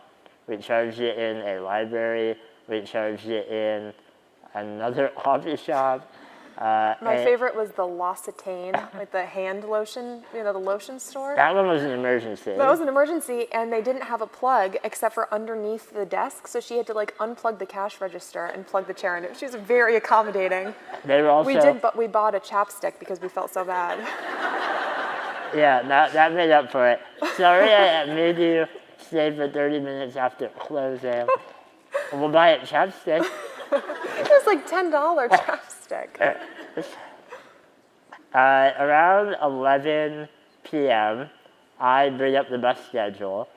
we charged it in a library, we charged it in another coffee shop. My favorite was the L'Occitane, like the hand lotion, the lotion store. That one was an emergency. That was an emergency, and they didn't have a plug except for underneath the desk, so she had to unplug the cash register and plug the chair in. She was very accommodating. They were also... We did, but we bought a chapstick because we felt so bad. Yeah, that made up for it. Sorry I made you stay for 30 minutes after closing. We'll buy a chapstick. It was like $10 chapstick. Around 11 p.m., I bring up the bus schedule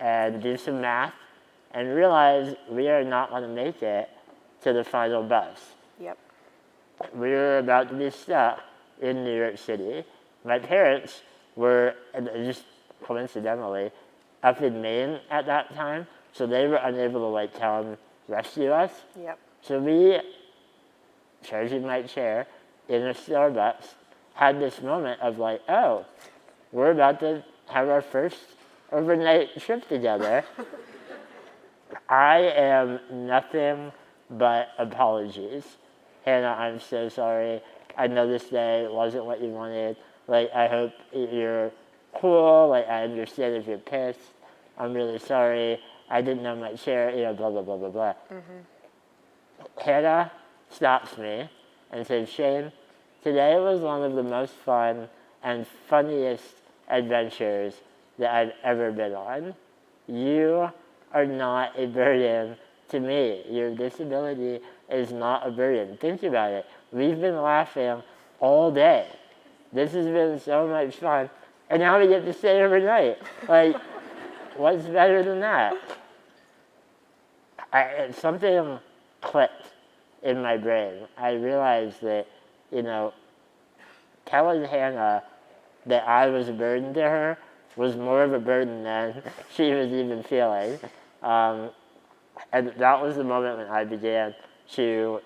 and do some math and realize we are not going to make it to the final bus. Yep. We were about to be stuck in New York City. My parents were, just coincidentally, up in Maine at that time, so they were unable to come rescue us. Yep. So we, charging my chair in a Starbucks, had this moment of oh, we're about to have our first overnight trip together. I am nothing but apologies. Hannah, I'm so sorry. I know this day wasn't what you wanted. I hope you're cool. I understand if you're pissed. I'm really sorry. I didn't know my chair, blah, blah, blah, blah, blah. Hannah stops me and says, Shane, today was one of the most fun and funniest adventures that I've ever been on. You are not a burden to me. Your disability is not a burden. Think about it. We've been laughing all day. This has been so much fun. And now we get to stay overnight. What's better than that? Something clicked in my brain. I realized that, telling Hannah that I was a burden to her was more of a burden than she was even feeling. And that was the moment when I began to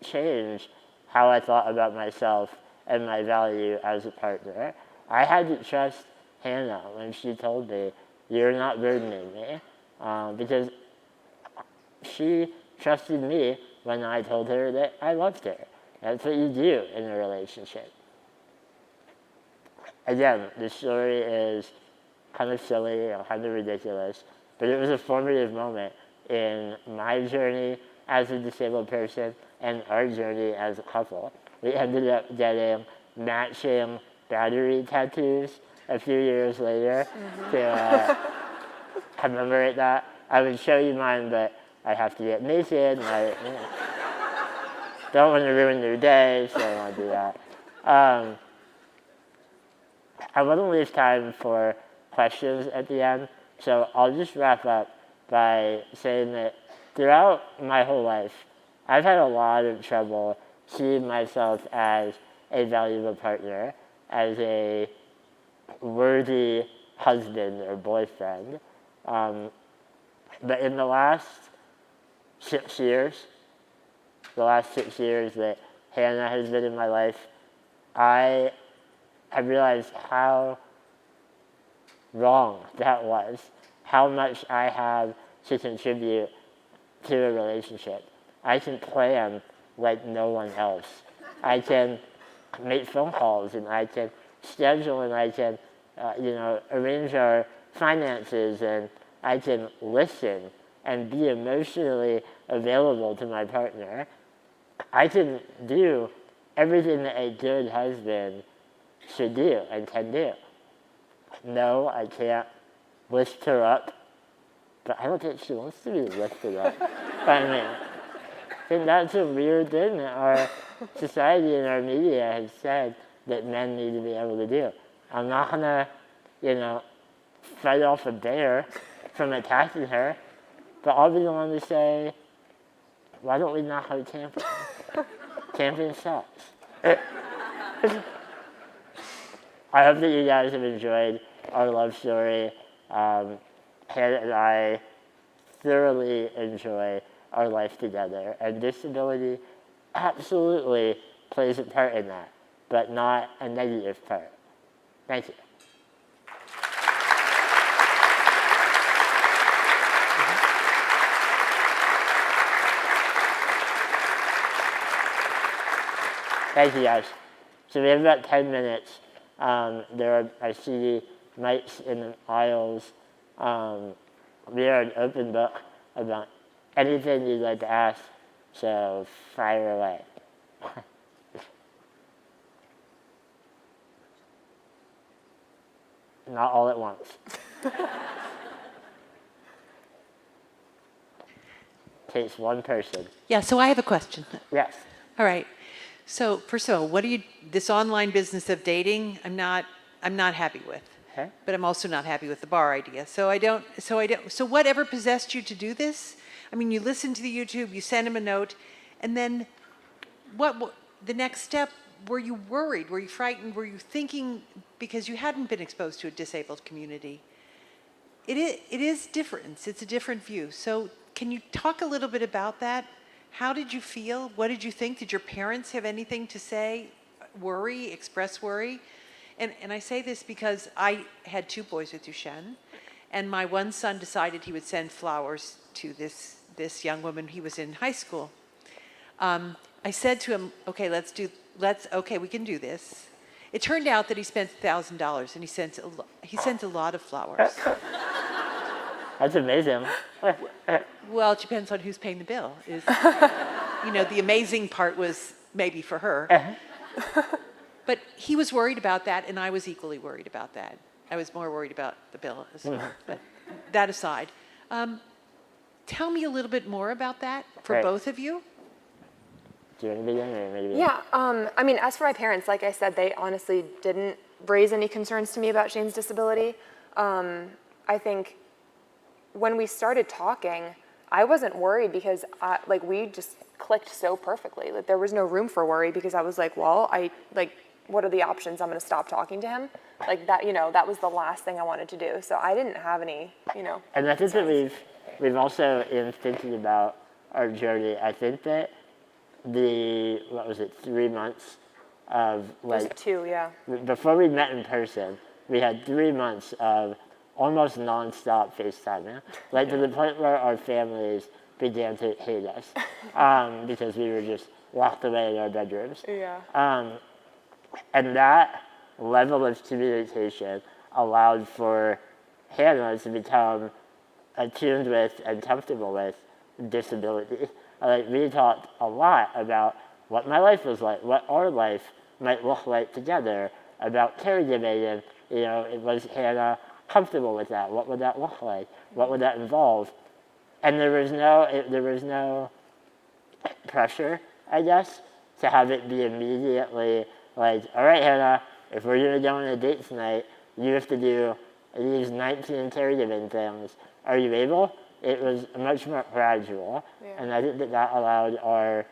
change how I thought about myself and my value as a partner. I had to trust Hannah when she told me, you're not burdening me, because she trusted me when I told her that I loved her. That's what you do in a relationship. Again, the story is kind of silly and kind of ridiculous, but it was a formative moment in my journey as a disabled person and our journey as a couple. We ended up getting matching battery tattoos a few years later to commemorate that. I would show you mine, but I have to get naked, and I don't want to ruin your day, so I don't want to do that. I want to leave time for questions at the end, so I'll just wrap up by saying that throughout my whole life, I've had a lot of trouble seeing myself as a valuable partner, as a worthy husband or boyfriend. But in the last 6 years that Hannah has been in my life, I have realized how wrong that was, how much I have to contribute to a relationship. I can plan like no one else. I can make phone calls, and I can schedule, and I can arrange our finances, and I can listen and be emotionally available to my partner. I can do everything that a good husband should do and can do. No, I can't lift her up, but I don't think she wants to be lifted up. think that's a weird thing that our society and our media has said that men need to be able to do. I'm not gonna, fight off a bear from attacking her, but I'll be the one to say, why don't we not go camping? Camping sucks. I hope that you guys have enjoyed our love story. Hannah and I thoroughly enjoy our life together, and disability absolutely plays a part in that, but not a negative part. Thank you. Thank you, guys. So we have about 10 minutes. I see mics in the aisles. We are an open book about anything you'd like to ask, so fire away. Not all at once. Takes one person. Yeah, so I have a question. Yes. All right. So first of all, this online business of dating, I'm not happy with. Okay. But I'm also not happy with the bar idea. So whatever possessed you to do this? I mean, you listened to the YouTube, you sent him a note, and then what the next step, were you worried? Were you frightened? Were you thinking, because you hadn't been exposed to a disabled community? It is different. It's a different view. So can you talk a little bit about that? How did you feel? What did you think? Did your parents have anything to say? Worry, express worry? And I say this because I had 2 boys with Duchenne, and my one son decided he would send flowers to this young woman. He was in high school. I said to him, okay, we can do this. It turned out that he spent $1,000, and he sent a lot of flowers. That's amazing. Well, it depends on who's paying the bill. The amazing part was maybe for her. But he was worried about that, and I was equally worried about that. I was more worried about the bill as well. But that aside, tell me a little bit more about that for Right. both of you. Do you want to begin or maybe? Yeah, I mean, as for my parents, like I said, they honestly didn't raise any concerns to me about Shane's disability. I think when we started talking, I wasn't worried because we just clicked so perfectly. Like, there was no room for worry because I was like, well, what are the options? I'm going to stop talking to him. Like that, that was the last thing I wanted to do. So I didn't have any, And I think that we've also, in thinking about our journey, I think that 3 months of It was 2, yeah. before we met in person, we had 3 months of almost nonstop FaceTime, to the point where our families began to hate us because we were just locked away in our bedrooms. Yeah. And that level of communication allowed for Hannah to become attuned with and comfortable with disability. We talked a lot about what my life was like, what our life might look like together, about caregiving, and was Hannah comfortable with that? What would that look like? What would that involve? And there was no pressure, I guess, to have it be immediately like, all right, Hannah, if we're going to go on a date tonight, you have to do these 19 caregiving things. Are you able? It was much more gradual, and I think that allowed our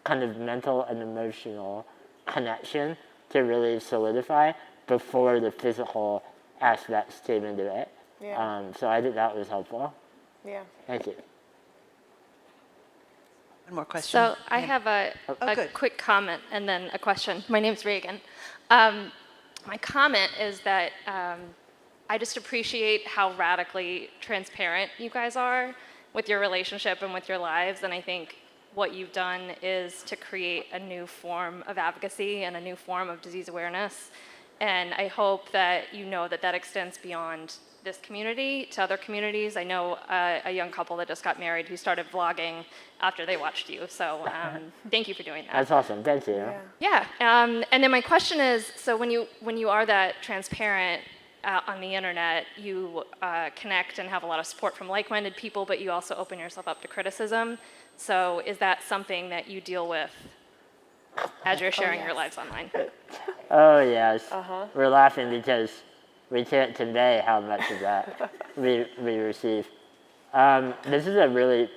kind of mental and emotional connection to really solidify before the physical aspects came into it. Yeah. So I think that was helpful. Yeah. Thank you. One more question. So I have a good. quick comment and then a question. My name's Reagan. My comment is that I just appreciate how radically transparent you guys are with your relationship and with your lives. And I think what you've done is to create a new form of advocacy and a new form of disease awareness. And I hope that you know that that extends beyond this community to other communities. I know a young couple that just got married who started vlogging after they watched you. So thank you for doing that. That's awesome. Thank you. Yeah. And then my question is, so when you are that transparent on the internet, you connect and have a lot of support from like-minded people, but you also open yourself up to criticism. So is that something that you deal with as you're sharing your yes. lives online? Oh yes, we're laughing because we can't convey how much of that we receive. This is a really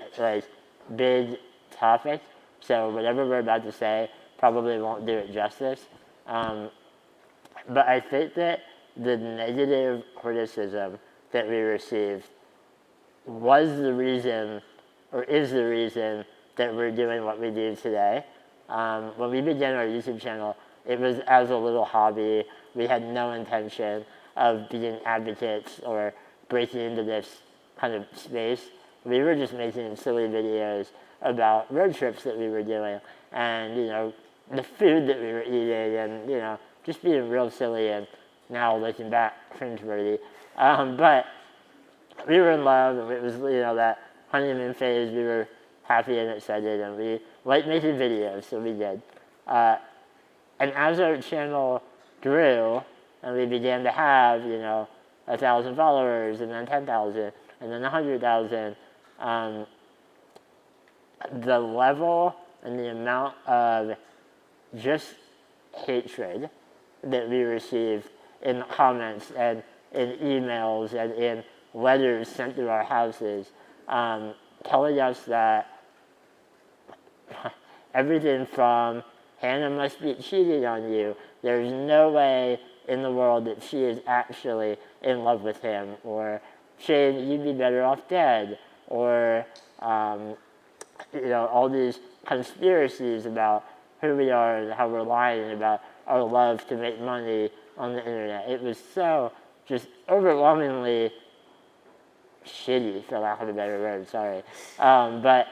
big topic, so whatever we're about to say probably won't do it justice. But I think that the negative criticism that we received was the reason, or is the reason, that we're doing what we do today. When we began our YouTube channel, it was as a little hobby. We had no intention of being advocates or breaking into this kind of space. We were just making silly videos about road trips that we were doing and, the food that we were eating and, just being real silly and now looking back, cringeworthy. But we were in love and it was, that honeymoon phase. We were happy and excited and we liked making videos, so we did. And as our channel grew and we began to have, 1,000 followers and then 10,000 and then 100,000, the level and the amount of just hatred that we received in comments and in emails and in letters sent to our houses, telling us that everything from Hannah must be cheating on you, there's no way in the world that she is actually in love with him, or Shane, you'd be better off dead, or all these conspiracies about who we are and how we're lying about our love to make money on the internet. It was so just overwhelmingly shitty, for lack of a better word, sorry. But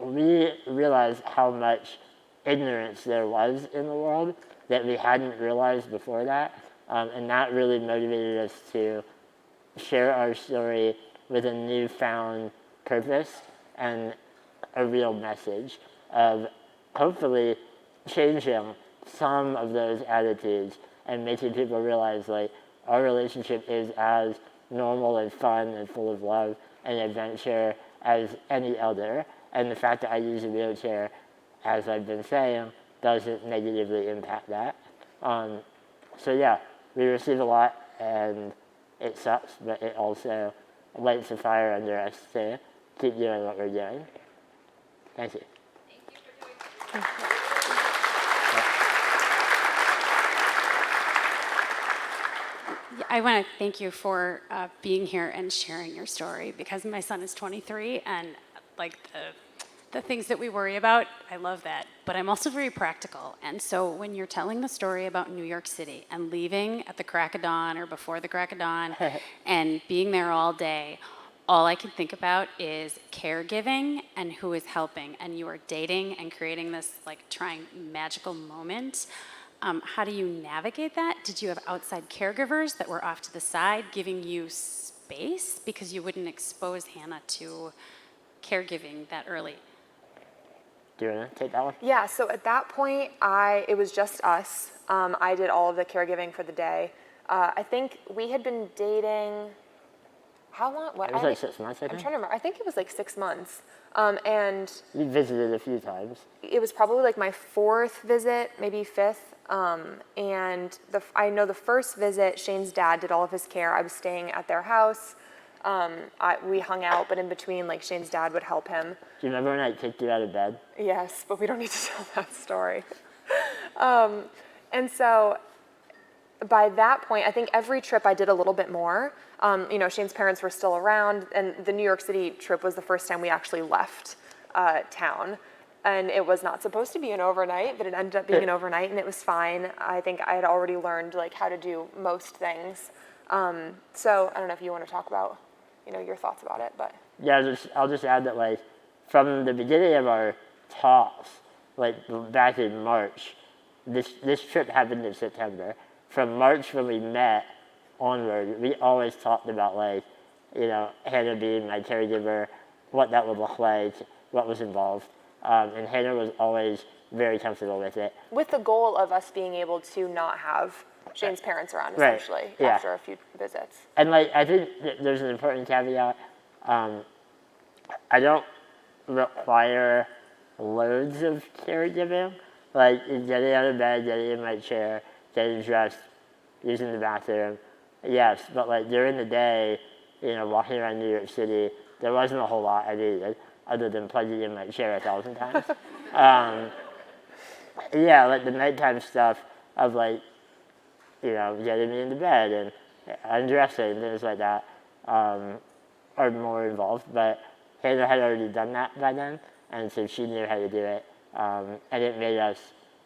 we realized how much ignorance there was in the world that we hadn't realized before that. And that really motivated us to share our story with a newfound purpose and a real message of hopefully changing some of those attitudes and making people realize our relationship is as normal and fun and full of love and adventure as any other. And the fact that I use a wheelchair, as I've been saying, doesn't negatively impact that. So yeah, we receive a lot and it sucks, but it also lights a fire under us to keep doing what we're doing. Thank you. I want to thank you for being here and sharing your story, because my son is 23 and the things that we worry about, I love that. But I'm also very practical. And so when you're telling the story about New York City and leaving at the crack of dawn or before the crack of dawn and being there all day, all I can think about is caregiving and who is helping. And you are dating and creating this trying magical moment. How do you navigate that? Did you have outside caregivers that were off to the side giving you space because you wouldn't expose Hannah to caregiving that early? Do you want to take that one? Yeah, so at that point, it was just us. I did all of the caregiving for the day. I think we had been dating, how long? What? It was 6 months, I think. I'm trying to remember. I think it was 6 months. And We visited a few times. it was probably my 4th visit, maybe 5th. And I know the first visit, Shane's dad did all of his care. I was staying at their house. We hung out, but in between, Shane's dad would help him. Do you remember when I kicked you out of bed? Yes, but we don't need to tell that story. And so by that point, I think every trip I did a little bit more. Shane's parents were still around, and the New York City trip was the first time we actually left town. And it was not supposed to be an overnight, but it ended up being an overnight, and it was fine. I think I had already learned how to do most things. So I don't know if you want to talk about, your thoughts about it, but. Yeah, I'll just add that from the beginning of our talks, back in March, this trip happened in September. From March when we met onward, we always talked about Hannah being my caregiver, what that would look like, what was involved. And Hannah was always very comfortable with it. With the goal of us being able to not have Shane's parents around, Right, essentially, yeah. after a few visits. And I think that there's an important caveat. I don't require loads of caregiving, like getting out of bed, getting in my chair, getting dressed, using the bathroom. Yes, but like during the day, walking around New York City, there wasn't a whole lot I needed other than plugging in my chair 1,000 times. Yeah, like the nighttime stuff of like, getting me into bed and undressing, things like that, are more involved. But Hannah had already done that by then, and so she knew how to do it. And it made us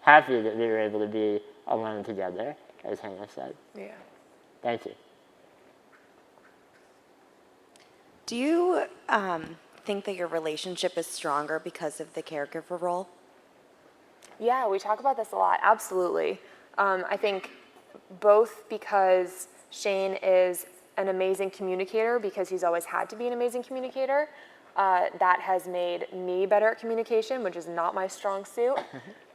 happy that we were able to be alone together, as Hannah said. Yeah. Thank you. Do you think that your relationship is stronger because of the caregiver role? Yeah, we talk about this a lot. Absolutely. I think both because Shane is an amazing communicator because he's always had to be an amazing communicator. That has made me better at communication, which is not my strong suit.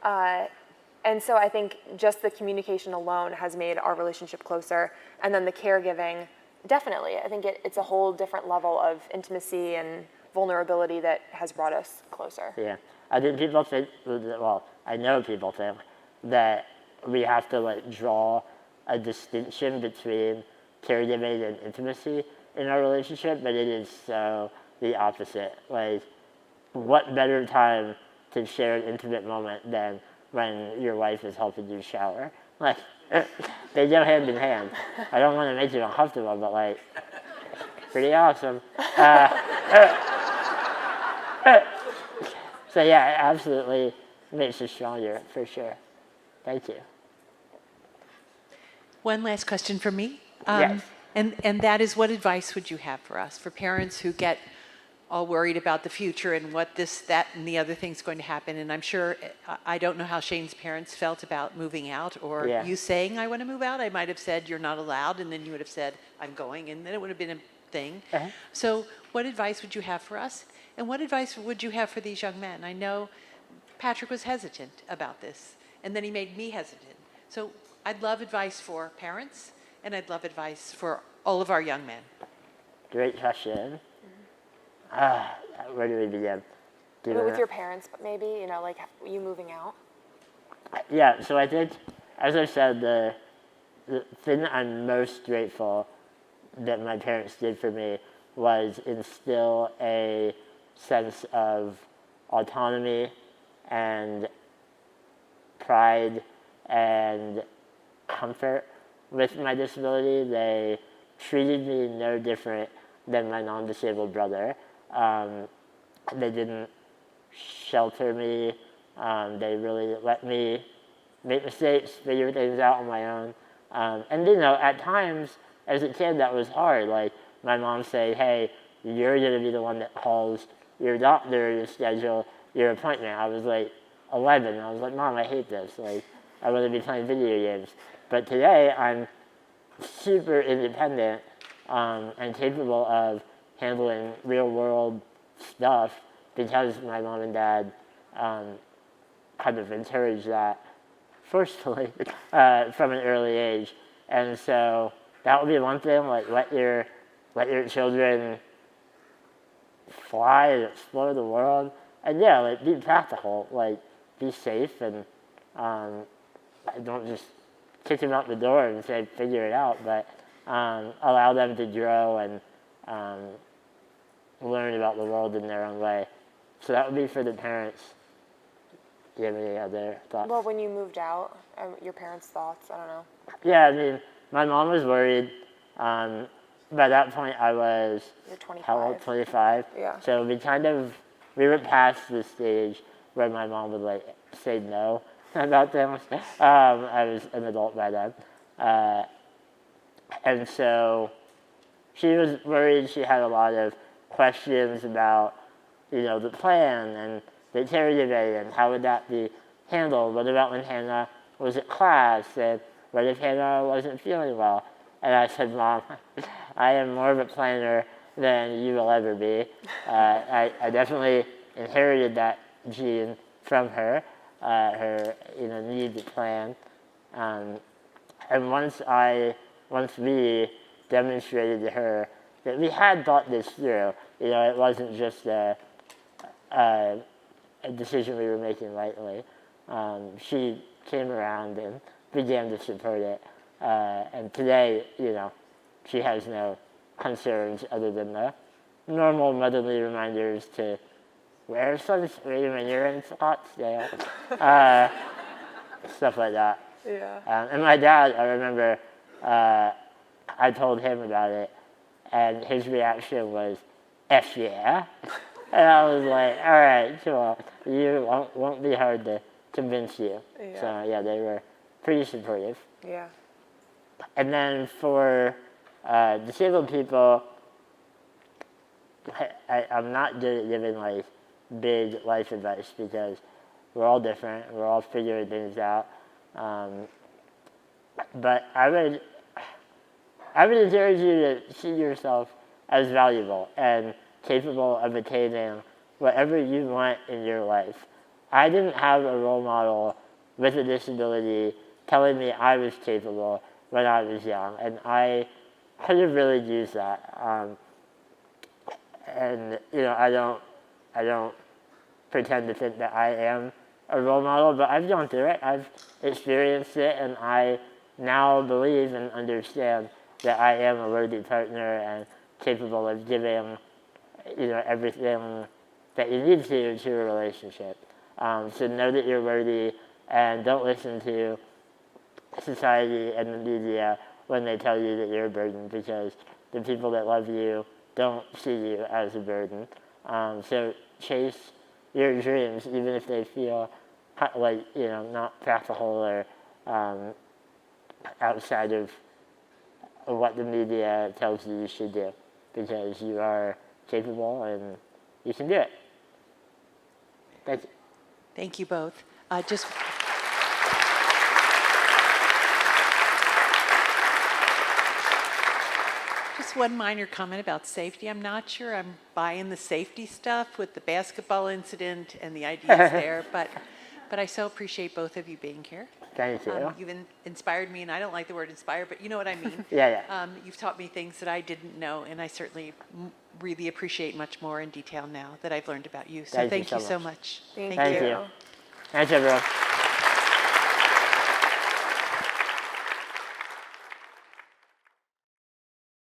And so I think just the communication alone has made our relationship closer. And then the caregiving, definitely. I think it's a whole different level of intimacy and vulnerability that has brought us closer. Yeah. I think people think, well, I know people think that we have to like draw a distinction between caregiving and intimacy in our relationship, but it is so the opposite. Like, what better time to share an intimate moment than when your wife is helping you shower? Like, they go hand in hand. I don't want to make you uncomfortable, but like, pretty awesome. So yeah, it absolutely makes us stronger, for sure. Thank you. One last question from me. Yes. And that is, what advice would you have for us, for parents who get all worried about the future and what this, that, and the other thing's going to happen? And I'm sure, I don't know how Shane's parents felt about moving out or Yeah. you saying, I want to move out. I might have said, you're not allowed, and then you would have said, I'm going, and then it would have been a thing. Uh-huh. So what advice would you have for us? And what advice would you have for these young men? I know Patrick was hesitant about this, and then he made me hesitant. So I'd love advice for parents, and I'd love advice for all of our young men. Great question. Where do we begin? Do you With wanna- your parents, but maybe, like you moving out. Yeah, so I think, as I said, the thing that I'm most grateful that my parents did for me was instill a sense of autonomy and pride and comfort with my disability. They treated me no different than my non-disabled brother. They didn't shelter me. They really let me make mistakes, figure things out on my own. And at times, as a kid, that was hard. Like, my mom said, hey, you're going to be the one that calls your doctor to schedule your appointment. I was like 11. I was like, Mom, I hate this. Like, I want to be playing video games. But today, I'm super independent and capable of handling real world stuff because my mom and dad kind of encouraged that forcefully from an early age. And so that would be one thing, like let your children fly and explore the world. And yeah, like be practical, like be safe and don't just kick them out the door and say figure it out, but allow them to grow and learn about the world in their own way. So that would be for the parents. Do you have any other thoughts? Well, when you moved out, your parents' thoughts, I don't know. Yeah, I mean, my mom was worried. By that point, I was, You're 25. how old, 25? Yeah. So we were past the stage where my mom would like say no about things. I was an adult by then. And so she was worried. She had a lot of questions about, the plan and the caregiving and how would that be handled. What about when Hannah was at class, and what if Hannah wasn't feeling well? And I said, Mom, I am more of a planner than you will ever be. I definitely inherited that gene from her, her need to plan. And once we demonstrated to her that we had thought this through, it wasn't just a a decision we were making lightly. She came around and began to support it. And today, she has no concerns other than the normal motherly reminders to wear sunscreen when you're in Scottsdale, stuff like that. Yeah. And my dad, I remember, I told him about it, and his reaction was, "F yeah," and I was like, "All right, cool. You won't be hard to convince you." Yeah. So yeah, they were pretty supportive. Yeah. And then for disabled people, I'm not good at giving like big life advice because we're all different. We're all figuring things out. But I would encourage you to see yourself as valuable and capable of attaining whatever you want in your life. I didn't have a role model with a disability telling me I was capable when I was young, and I could have really used that. And I don't pretend to think that I am a role model, but I've gone through it. I've experienced it, and I now believe and understand that I am a worthy partner and capable of giving, everything that you need to a relationship. So know that you're worthy, and don't listen to society and the media when they tell you that you're a burden, because the people that love you don't see you as a burden. So chase your dreams, even if they feel like, not practical or outside of what the media tells you should do, because you are capable and you can do it. Thank you. Thank you both. Just one minor comment about safety. I'm not sure I'm buying the safety stuff with the basketball incident and the ideas there, but I so appreciate both of you being here. Thank you. You've inspired me, and I don't like the word inspire, but you know what I mean. Yeah. You've taught me things that I didn't know, and I certainly really appreciate much more in detail now that I've learned about you. So thank you so much. Thank Thank you. Thanks, everyone.